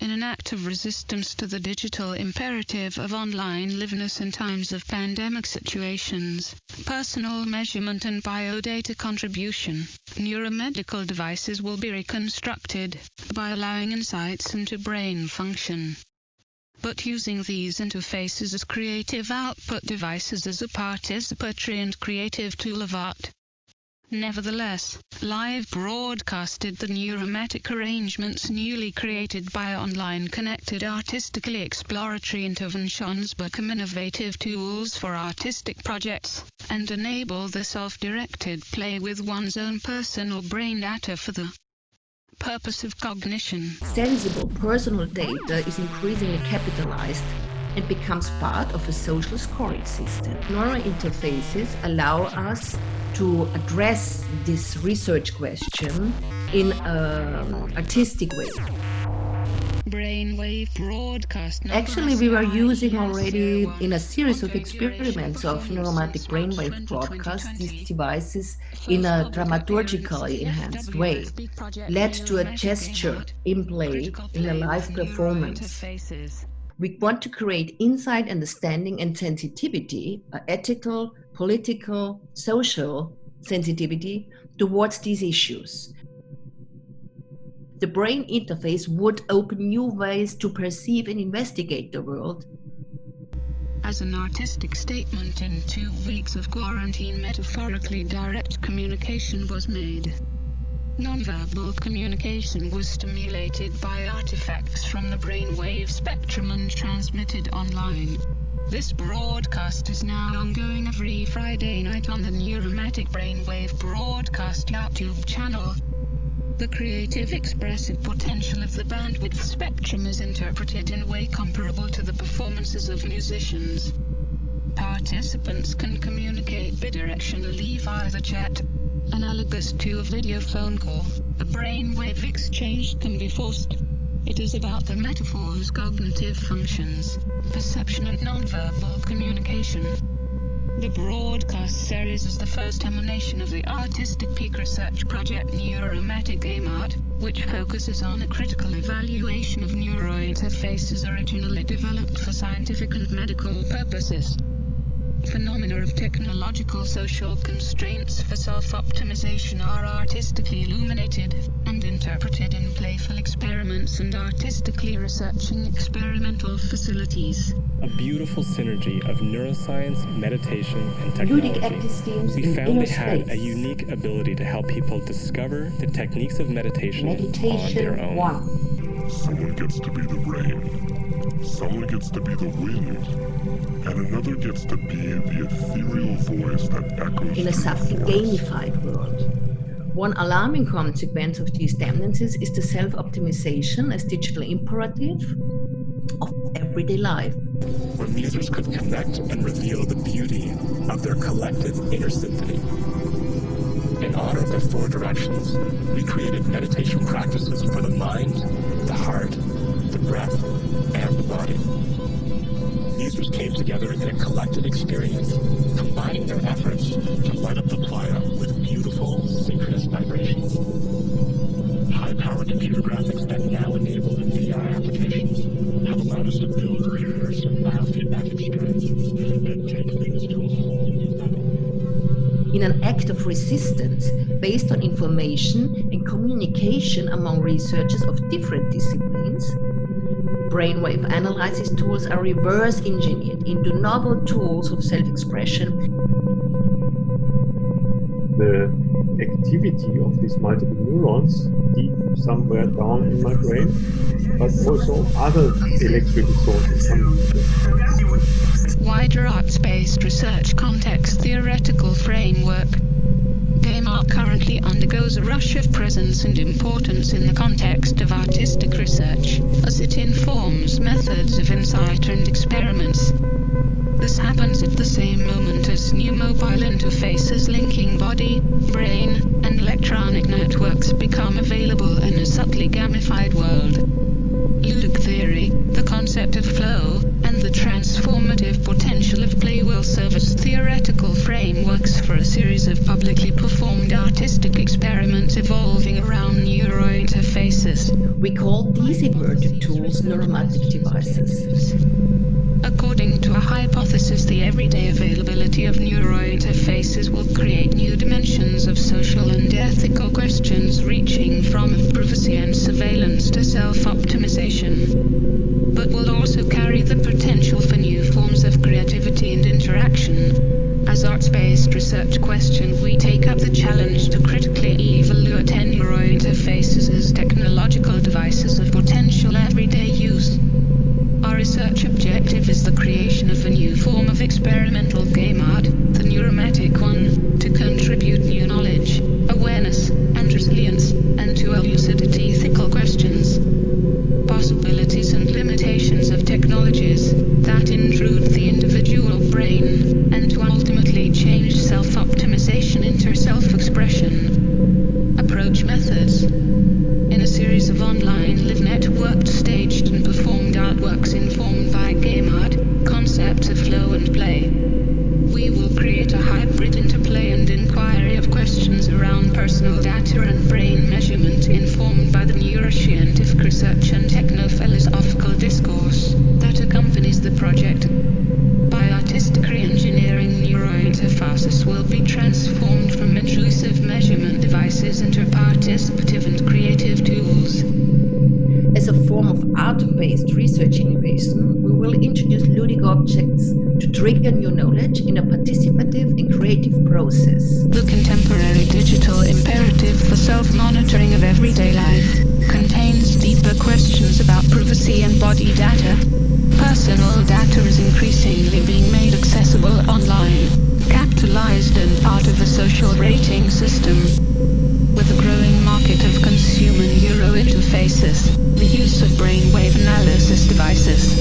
in an act of resistance to the digital imperative of online liveness in times of pandemic situations, personal measurement and biodata contribution. Neuromedical devices will be reconstructed by allowing insights into brain function, but using these interfaces as creative output devices as a participatory and creative tool of art. Nevertheless, live broadcasted the neuromatic arrangements newly created by online connected artistically exploratory interventions become innovative tools for artistic projects, and enable the self-directed play with one's own personal brain data for the purpose of cognition. Sensible personal data is increasingly capitalized and becomes part of a social scoring system. Neurointerfaces allow us to address this research question in an artistic way. Brainwave Broadcast. Actually, we were using already in a series of experiments of Neuromatic Brainwave Broadcast these devices in a dramaturgically enhanced way, led to a gesture in play in a live performance. We want to create insight, understanding, and sensitivity, ethical, political, social sensitivity towards these issues. The brain interface would open new ways to perceive and investigate the world. As an artistic statement in 2 weeks of quarantine, metaphorically direct communication was made. Nonverbal communication was stimulated by artifacts from the brainwave spectrum and transmitted online. This broadcast is now ongoing every Friday night on the Neuromatic Brainwave Broadcast YouTube channel. The creative expressive potential of the bandwidth spectrum is interpreted in a way comparable to the performances of musicians. Participants can communicate bidirectionally via the chat, analogous to a video phone call. A brainwave exchange can be forced. It is about the metaphor's cognitive functions, perception and nonverbal communication. The broadcast series is the first emanation of the artistic peak research project Neuromatic Game Art, which focuses on a critical evaluation of neurointerfaces originally developed for scientific and medical purposes. Phenomena of technological social constraints for self-optimization are artistically illuminated and interpreted in playful experiments and artistically researching experimental facilities. A beautiful synergy of neuroscience, meditation, and technology. We found they had a unique ability to help people discover the techniques of meditation on their own. 1. Someone gets to be the rain, someone gets to be the wind, and another gets to be the ethereal voice that echoes In a subtly gamified world. One alarming consequence of these tendencies is the self-optimization as digital imperative of everyday life. When users could connect and reveal the beauty of their collective inner symphony. In honor of the 4 directions, we created meditation practices for the mind, the heart, the breath, and the body. Users came together in a collective experience, combining their efforts to light up the playa with beautiful, synchronous vibrations. High-powered computer graphics that now enable in VR applications have allowed us to build immersive biofeedback experiences that take things to a whole new level. In an act of resistance based on information and communication among researchers of different disciplines, brainwave analysis tools are reverse engineered into novel tools of self-expression. The activity of these multiple neurons deep somewhere down in my brain, but also other electrical sources. Wider arts-based research context theoretical framework. Game art currently undergoes a rush of presence and importance in the context of artistic research, as it informs methods of insight and experiments. This happens at the same moment as new mobile interfaces linking body, brain, and electronic networks become available in a subtly gamified world. Ludic theory, the concept of flow, and and the transformative potential of play will serve as theoretical frameworks for a series of publicly performed artistic experiments evolving around neurointerfaces. We call these inverted tools neuromatic devices. According to a hypothesis, the everyday availability of neurointerfaces will create new dimensions of social and ethical questions, reaching from privacy and surveillance to self-optimization, but will also carry the potential for new forms of creativity and interaction. As arts-based research question, we take up the challenge to critically evaluate neurointerfaces as technological devices of potential everyday use. Our research objective is the creation of a new form of experimental game art, the neuromatic one, to contribute new knowledge, awareness, and resilience, and to elucidate ethical questions, possibilities and limitations of technologies that intrude the individual brain, and to ultimately change self-optimization into self-expression. Approach methods. In a series of online live-networked, staged and performed artworks informed by game art, concepts of flow and play, we will create a hybrid interplay and inquiry of questions around personal data and brain measurement informed by the neuroscientific research and techno-philosophical discourse that accompanies the project. By artistic re-engineering, neurointerfaces will be transformed from intrusive measurement devices into participative and creative tools. As a form of art-based research innovation, we will introduce ludic objects to trigger new knowledge in a participative and creative process. The contemporary digital imperative for self-monitoring of everyday life contains deeper questions about privacy and body data. Personal data is increasingly being made accessible online, capitalized and part of a social rating system. With a growing market of consumer neurointerfaces, the use of brainwave analysis devices,